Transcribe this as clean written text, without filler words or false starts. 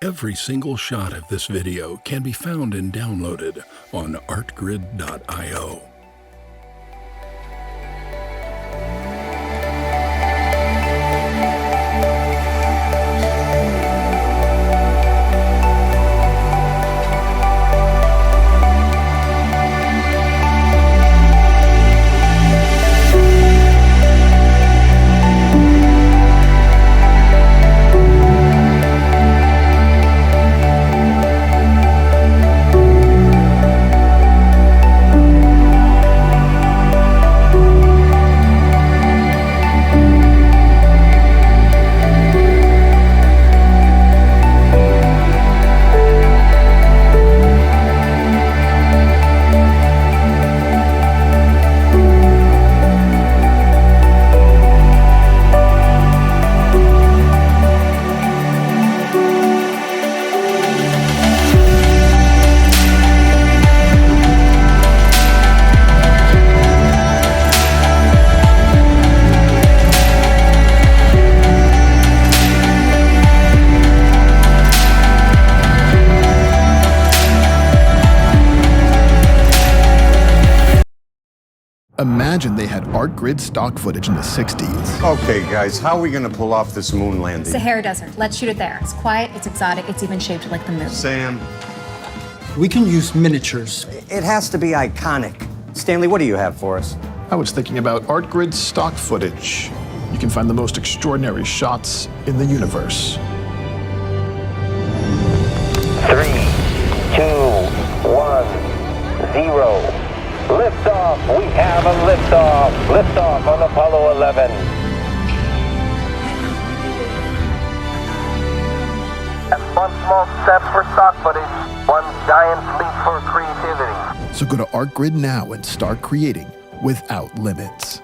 Every single shot of this video can be found and downloaded on artgrid.io. Imagine they had Artgrid stock footage in the 60s. Okay, guys, how are we going to pull off this moon landing? Sahara Desert. Let's shoot it there. It's quiet, it's exotic, it's even shaped like the moon. Sam? We can use miniatures. It has to be iconic. Stanley, what do you have for us? I was thinking about Artgrid stock footage. You can find the most extraordinary shots in the universe. 3, 2, 1, 0. Liftoff! We have a liftoff! Liftoff on Apollo 11. That's one small step for stock footage, one giant leap for creativity. So go to Artgrid now and start creating without limits.